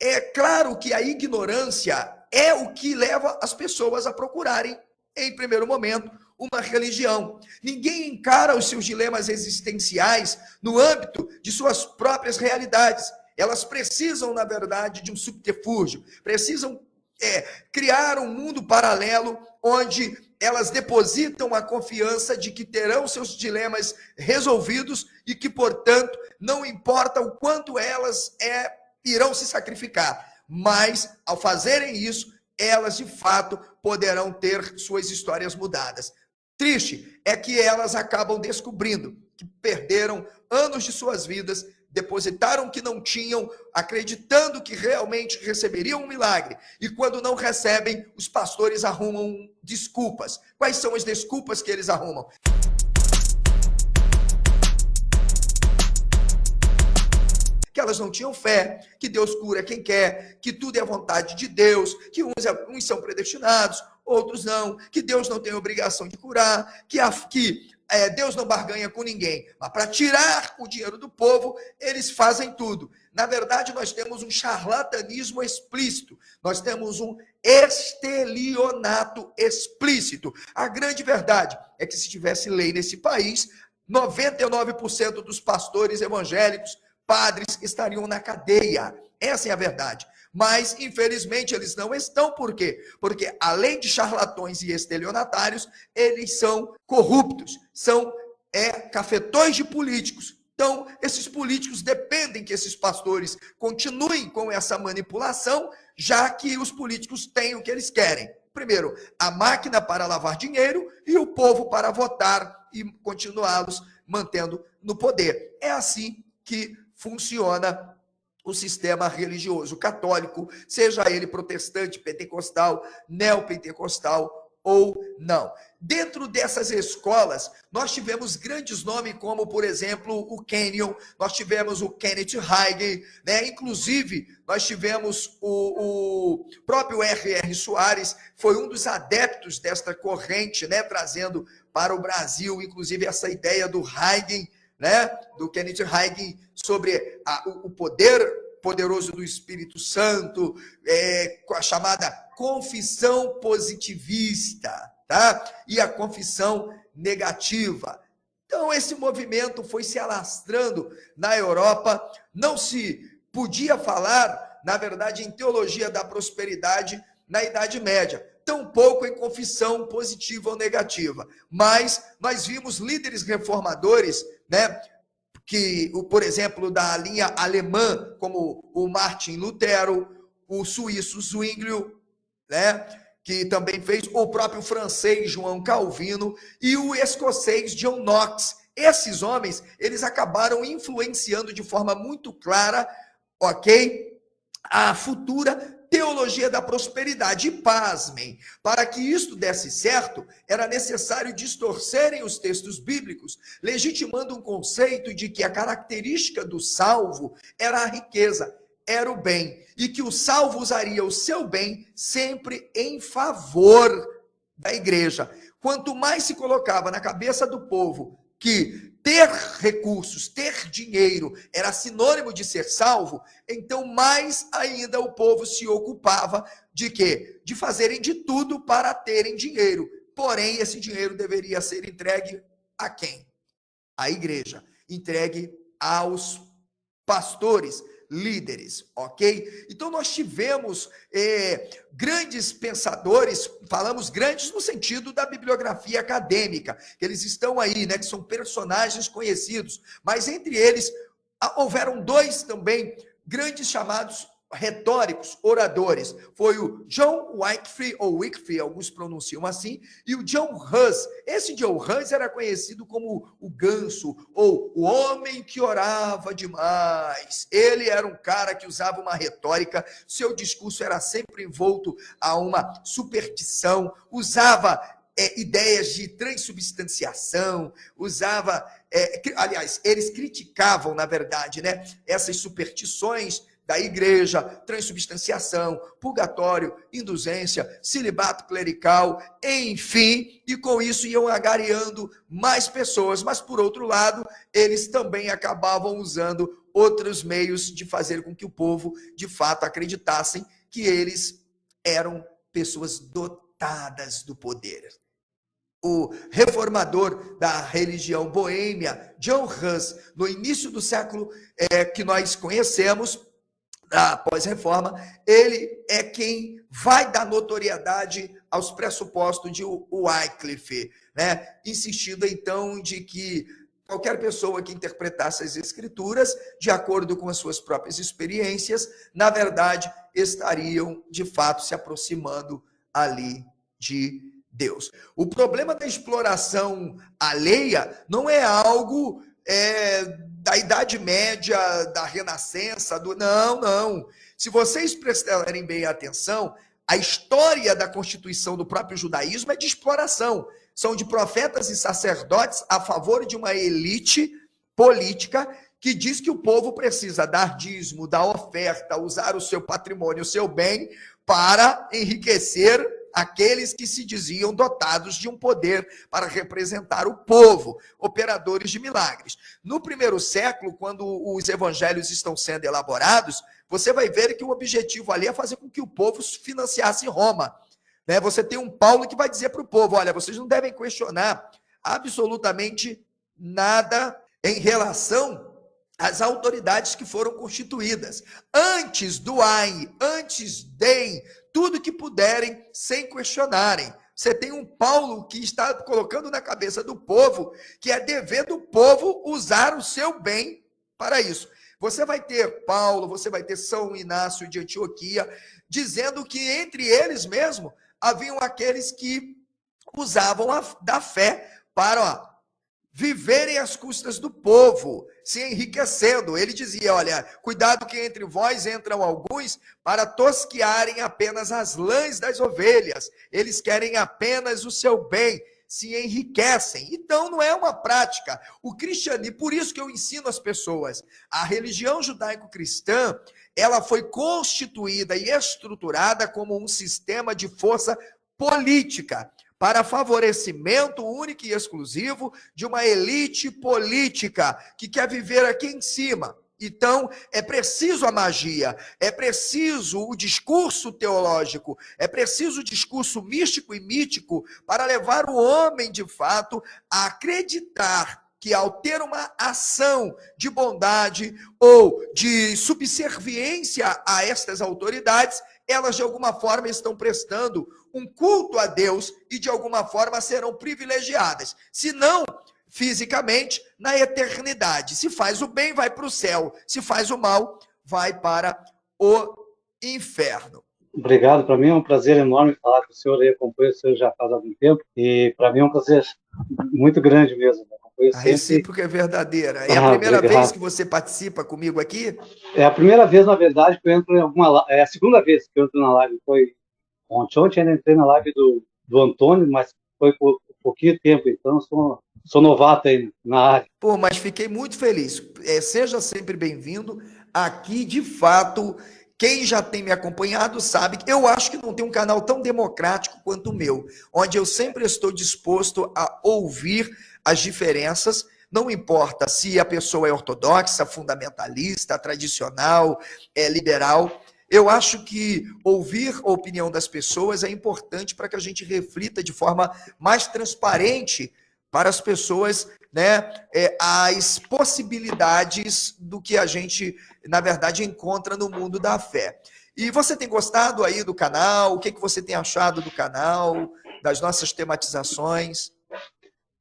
É claro que a ignorância é o que leva as pessoas a procurarem, em primeiro momento, uma religião. Ninguém encara os seus dilemas existenciais no âmbito de suas próprias realidades. Elas precisam, na verdade, de um subterfúgio, precisam criar um mundo paralelo onde elas depositam a confiança de que terão seus dilemas resolvidos e que, portanto, não importa o quanto elas irão se sacrificar, mas, ao fazerem isso, elas, de fato, poderão ter suas histórias mudadas. Triste é que elas acabam descobrindo que perderam anos de suas vidas, depositaram que não tinham, acreditando que realmente receberiam um milagre. E quando não recebem, os pastores arrumam desculpas. Quais são as desculpas que eles arrumam? Que elas não tinham fé, que Deus cura quem quer, que tudo é vontade de Deus, que uns são predestinados, outros não, que Deus não tem obrigação de curar, que Deus não barganha com ninguém. Mas para tirar o dinheiro do povo, eles fazem tudo. Na verdade, nós temos um charlatanismo explícito, nós temos um estelionato explícito. A grande verdade é que se tivesse lei nesse país, 99% dos pastores evangélicos, padres, estariam na cadeia. Essa é a verdade. Mas, infelizmente, eles não estão. Por quê? Porque, além de charlatões e estelionatários, eles são corruptos, são cafetões de políticos. Então, esses políticos dependem que esses pastores continuem com essa manipulação, já que os políticos têm o que eles querem. Primeiro, a máquina para lavar dinheiro e o povo para votar e continuá-los mantendo no poder. É assim que funciona o sistema religioso católico, seja ele protestante, pentecostal, neopentecostal ou não. Dentro dessas escolas, nós tivemos grandes nomes como, por exemplo, o Kenyon, nós tivemos o Kenneth Hagin, né? Inclusive, nós tivemos o próprio R.R. Soares, foi um dos adeptos desta corrente, né? Trazendo para o Brasil, inclusive, essa ideia do Hagin, né? Do Kenneth Hagin sobre o poder poderoso do Espírito Santo, com a chamada confissão positivista, tá? E a confissão negativa. Então, esse movimento foi se alastrando na Europa, não se podia falar, na verdade, em teologia da prosperidade na Idade Média, tampouco em confissão positiva ou negativa, mas nós vimos líderes reformadores, né, que, por exemplo, da linha alemã, como o Martin Lutero, o suíço Zwinglio, né, que também fez, o próprio francês João Calvino e o escocês John Knox. Esses homens, eles acabaram influenciando de forma muito clara, ok, a futura teologia da prosperidade. E pasmem, para que isto desse certo, era necessário distorcerem os textos bíblicos, legitimando um conceito de que a característica do salvo era a riqueza, era o bem, e que o salvo usaria o seu bem sempre em favor da igreja. Quanto mais se colocava na cabeça do povo que ter recursos, ter dinheiro era sinônimo de ser salvo, então mais ainda o povo se ocupava de quê? De fazerem de tudo para terem dinheiro. Porém, esse dinheiro deveria ser entregue a quem? À igreja, entregue aos pastores, líderes, ok? Então nós tivemos grandes pensadores, falamos grandes no sentido da bibliografia acadêmica, que eles estão aí, né, que são personagens conhecidos, mas entre eles houveram dois também grandes chamados retóricos, oradores. Foi o John Wycliffe, ou Wycliffe, alguns pronunciam assim, e o John Hus. Esse John Hus era conhecido como o ganso, ou o homem que orava demais. Ele era um cara que usava uma retórica, seu discurso era sempre envolto a uma superstição, usava ideias de transubstanciação, usava... aliás, eles criticavam, na verdade, né, essas superstições da igreja, transubstanciação, purgatório, indulgência, celibato clerical, enfim, e com isso iam agariando mais pessoas, mas por outro lado, eles também acabavam usando outros meios de fazer com que o povo, de fato, acreditassem que eles eram pessoas dotadas do poder. O reformador da religião boêmia, John Hus, no início do século que nós conhecemos, após reforma, ele é quem vai dar notoriedade aos pressupostos de Wycliffe, né? Insistindo então de que qualquer pessoa que interpretasse as escrituras de acordo com as suas próprias experiências, na verdade, estariam de fato se aproximando ali de Deus. O problema da exploração alheia não é algo da Idade Média, da Renascença, não. Se vocês prestarem bem atenção, a história da constituição do próprio judaísmo é de exploração. São de profetas e sacerdotes a favor de uma elite política que diz que o povo precisa dar dízimo, dar oferta, usar o seu patrimônio, o seu bem, para enriquecer aqueles que se diziam dotados de um poder para representar o povo, operadores de milagres. No primeiro século, quando os evangelhos estão sendo elaborados, você vai ver que o objetivo ali é fazer com que o povo financiasse Roma. Né? Você tem um Paulo que vai dizer para o povo, olha, vocês não devem questionar absolutamente nada em relação às autoridades que foram constituídas. Antes do AI, antes de tudo que puderem, sem questionarem. Você tem um Paulo que está colocando na cabeça do povo que é dever do povo usar o seu bem para isso. Você vai ter Paulo, você vai ter São Inácio de Antioquia, dizendo que entre eles mesmo haviam aqueles que usavam da fé para viverem às custas do povo, se enriquecendo. Ele dizia, olha, cuidado que entre vós entram alguns para tosquearem apenas as lãs das ovelhas. Eles querem apenas o seu bem, se enriquecem. Então não é uma prática. O cristianismo, por isso que eu ensino as pessoas, a religião judaico-cristã, ela foi constituída e estruturada como um sistema de força política, para favorecimento único e exclusivo de uma elite política que quer viver aqui em cima. Então, é preciso a magia, é preciso o discurso teológico, é preciso o discurso místico e mítico para levar o homem, de fato, a acreditar que ao ter uma ação de bondade ou de subserviência a estas autoridades, elas de alguma forma estão prestando um culto a Deus e de alguma forma serão privilegiadas. Se não, fisicamente, na eternidade. Se faz o bem, vai para o céu. Se faz o mal, vai para o inferno. Obrigado, para mim é um prazer enorme falar com o senhor, eu acompanho o senhor já faz algum tempo, e para mim é um prazer muito grande mesmo. A recíproca é verdadeira. É a primeira vez que você participa comigo aqui? É a primeira vez, na verdade, que eu entro em alguma live. É a segunda vez que eu entro na live. Foi ontem ainda entrei na live do Antônio, mas foi por pouquinho tempo, então sou novato aí na área. Pô, mas fiquei muito feliz. Seja sempre bem-vindo. Aqui, de fato, quem já tem me acompanhado sabe que eu acho que não tem um canal tão democrático quanto o meu, onde eu sempre estou disposto a ouvir as diferenças, não importa se a pessoa é ortodoxa, fundamentalista, tradicional, liberal. Eu acho que ouvir a opinião das pessoas é importante para que a gente reflita de forma mais transparente para as pessoas, né, as possibilidades do que a gente, na verdade, encontra no mundo da fé. E você tem gostado aí do canal? O que você tem achado do canal, das nossas tematizações?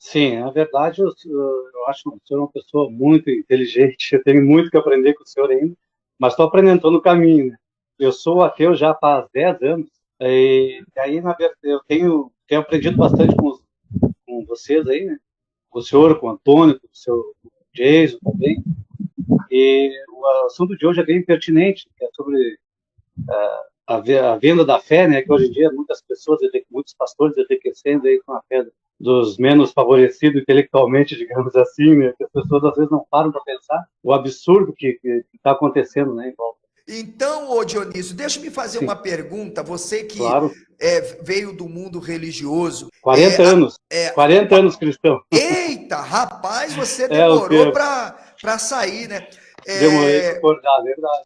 Sim, na verdade, eu acho que o senhor é uma pessoa muito inteligente, eu tenho muito que aprender com o senhor ainda, mas estou aprendendo no caminho, né? Eu sou ateu já faz 10 anos, e aí, na verdade, eu tenho aprendido bastante com vocês aí, né? Com o senhor, com o Antônio, com o seu Jason também, e o assunto de hoje é bem pertinente, que é sobre a venda da fé, né? Que hoje em dia muitos pastores enriquecendo aí com a fé dos menos favorecidos intelectualmente, digamos assim, né? Que as pessoas às vezes não param para pensar o absurdo que está acontecendo, né, em volta. Então, ô Dionísio, deixa-me fazer uma pergunta. Você que claro. Veio do mundo religioso. 40 anos. 40 anos cristão. Eita, rapaz, você demorou para sair, né? Demorei para acordar, verdade.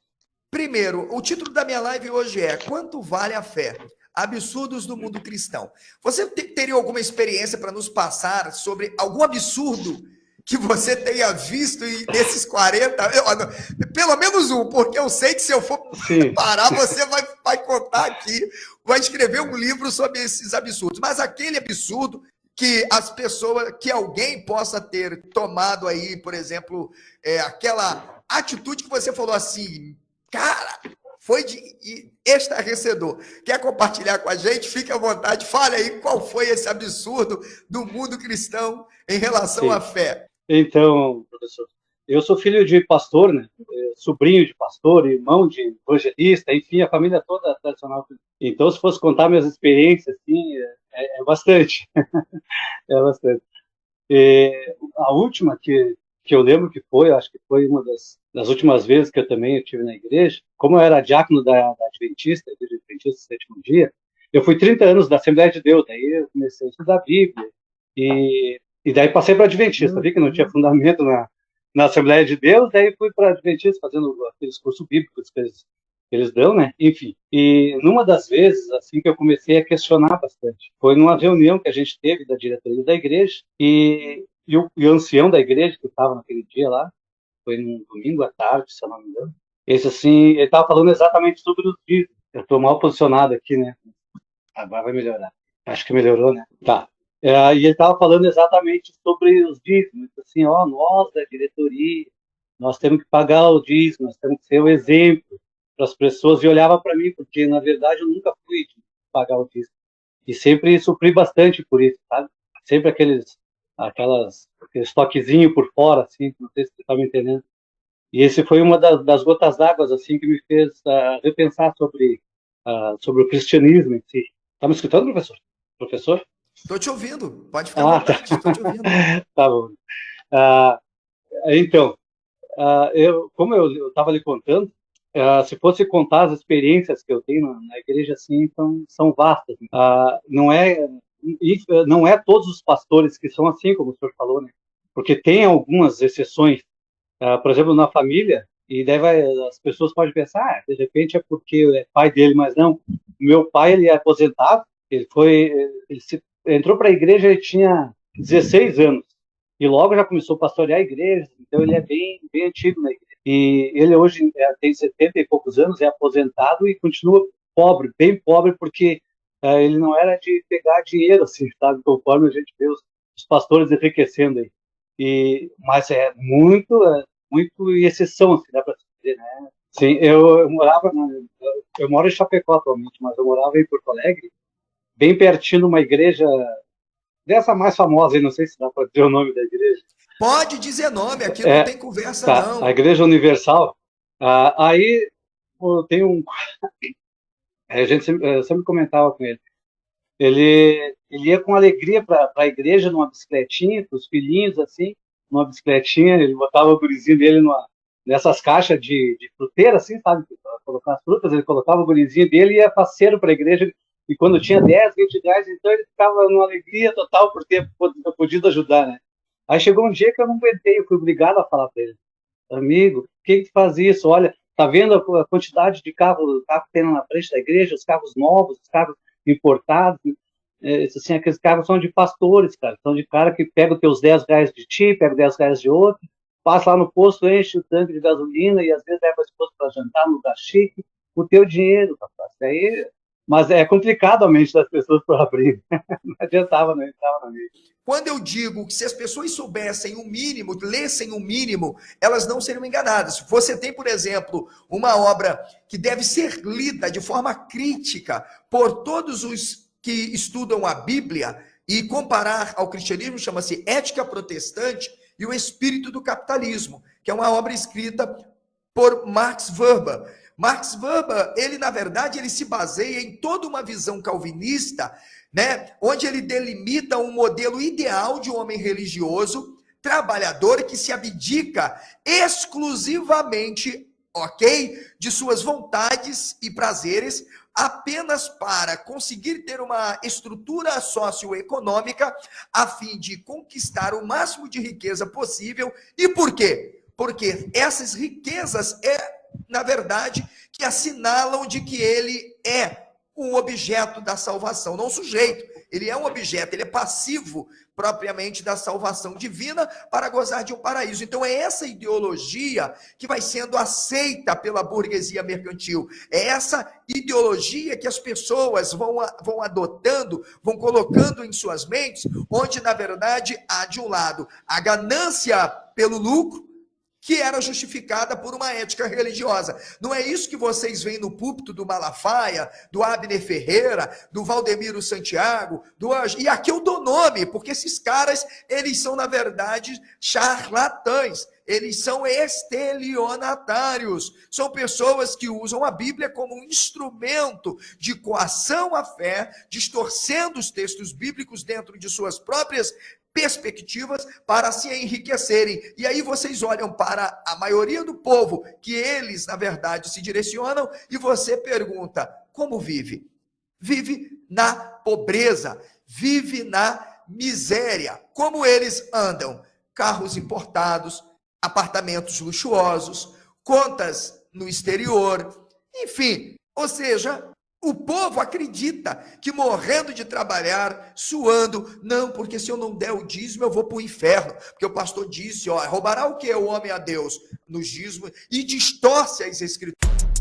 Primeiro, o título da minha live hoje é Quanto Vale a Fé? Absurdos do mundo cristão. Você teria alguma experiência para nos passar sobre algum absurdo que você tenha visto nesses 40? Pelo menos um, porque eu sei que se eu for parar, você vai contar aqui, vai escrever um livro sobre esses absurdos. Mas aquele absurdo que as pessoas, que alguém possa ter tomado aí, por exemplo, aquela atitude que você falou assim, cara, foi de estarrecedor. Quer compartilhar com a gente? Fique à vontade, fale aí qual foi esse absurdo do mundo cristão em relação à fé. Então, professor, eu sou filho de pastor, né? Sobrinho de pastor, irmão de evangelista, enfim, a família toda tradicional. Então, se fosse contar minhas experiências, assim, é bastante. É bastante. A última que eu lembro que foi, acho que foi uma das últimas vezes que eu também estive na igreja, como eu era diácono da Adventista, Igreja Adventista Sétimo Dia, eu fui 30 anos da Assembleia de Deus, daí eu comecei a estudar a Bíblia, e daí passei para Adventista, vi que não tinha fundamento na Assembleia de Deus, daí fui para Adventista fazendo aqueles cursos bíblicos que eles dão, né? Enfim. E numa das vezes, assim, que eu comecei a questionar bastante, foi numa reunião que a gente teve da diretoria da igreja, e o ancião da igreja, que estava naquele dia lá, foi num domingo à tarde, se eu não me engano, esse, assim, ele estava falando exatamente sobre os dízimos. Eu estou mal posicionado aqui, né? Agora vai melhorar. Acho que melhorou, né? Tá. E ele estava falando exatamente sobre os dízimos. Assim, nós da diretoria, nós temos que pagar o dízimo, nós temos que ser o exemplo para as pessoas. E olhava para mim, porque, na verdade, eu nunca fui de pagar o dízimo. E sempre sofri bastante por isso, sabe? Sempre aqueles toquezinhos por fora, assim, não sei se você está me entendendo. E esse foi uma das gotas d'água, assim, que me fez repensar sobre o cristianismo em si. Tá me escutando, professor? Professor? Estou te ouvindo, pode ficar à vontade, estou te ouvindo. Tá bom. Então, como eu estava lhe contando, se fosse contar as experiências que eu tenho na igreja, assim, então, são vastas. Não é todos os pastores que são assim, como o senhor falou, né? Porque tem algumas exceções. Por exemplo, na família, e daí as pessoas podem pensar, de repente é porque é pai dele, mas não. Meu pai, ele é aposentado, ele entrou para a igreja, ele tinha 16 anos, e logo já começou a pastorear a igreja, então ele é bem, bem antigo na igreja. E ele hoje tem 70 e poucos anos, é aposentado e continua pobre, bem pobre, porque ele não era de pegar dinheiro, assim, sabe, conforme a gente vê os pastores enriquecendo aí. Mas é muito exceção, assim, dá para dizer, né? Sim, eu moro em Chapecó atualmente, mas eu morava em Porto Alegre, bem pertinho de uma igreja dessa mais famosa, não sei se dá para dizer o nome da igreja. Pode dizer nome, aqui não tem conversa, tá, não. A Igreja Universal. Aí tem a gente sempre comentava com ele. Ele ia com alegria para a igreja numa bicicletinha, com os filhinhos, assim, numa bicicletinha, ele botava o gurizinho dele nessas caixas de fruteira, assim, sabe, para colocar as frutas, ele colocava o gurizinho dele e ia parceiro para a igreja, e quando tinha 10, 20 reais, então ele ficava numa alegria total por ter podido ajudar, né? Aí chegou um dia que eu não aguentei, eu fui obrigado a falar para ele, amigo, por que faz isso? Olha, tá vendo a quantidade de carro que tem na frente da igreja, os carros novos, os carros importados, assim, aqueles carros são de pastores, cara, são de cara que pega os teus 10 reais de ti, pega 10 reais de outro, passa lá no posto, enche o tanque de gasolina e às vezes leva a esposa para jantar no lugar chique, o teu dinheiro, rapaz. Mas é complicado a mente das pessoas para abrir. Não adiantava, não entrava na mente. Quando eu digo que se as pessoas soubessem o mínimo, lessem o mínimo, elas não seriam enganadas. Você tem, por exemplo, uma obra que deve ser lida de forma crítica por todos os que estudam a Bíblia e comparar ao cristianismo, chama-se Ética Protestante e o Espírito do Capitalismo, que é uma obra escrita por Max Weber. Max Weber, ele na verdade, ele se baseia em toda uma visão calvinista, né, onde ele delimita um modelo ideal de um homem religioso, trabalhador, que se abdica exclusivamente, ok, de suas vontades e prazeres, apenas para conseguir ter uma estrutura socioeconômica a fim de conquistar o máximo de riqueza possível. E por quê? Porque essas riquezas na verdade, que assinalam de que ele é um objeto da salvação, não um sujeito. Ele é um objeto, ele é passivo propriamente da salvação divina para gozar de um paraíso. Então é essa ideologia que vai sendo aceita pela burguesia mercantil. É essa ideologia que as pessoas vão adotando, vão colocando em suas mentes, onde na verdade há de um lado a ganância pelo lucro, que era justificada por uma ética religiosa. Não é isso que vocês veem no púlpito do Malafaia, do Abner Ferreira, do Valdemiro Santiago, do Anjo. E aqui eu dou nome, porque esses caras, eles são, na verdade, charlatães. Eles são estelionatários. São pessoas que usam a Bíblia como um instrumento de coação à fé, distorcendo os textos bíblicos dentro de suas próprias perspectivas para se enriquecerem. E aí vocês olham para a maioria do povo que eles, na verdade, se direcionam e você pergunta, como vive? Vive na pobreza, vive na miséria. Como eles andam? Carros importados, apartamentos luxuosos, contas no exterior, enfim, ou seja, o povo acredita que morrendo de trabalhar, suando, não, porque se eu não der o dízimo, eu vou para o inferno. Porque o pastor disse, roubará o que o homem a Deus? Nos dízimos, e distorce as escrituras.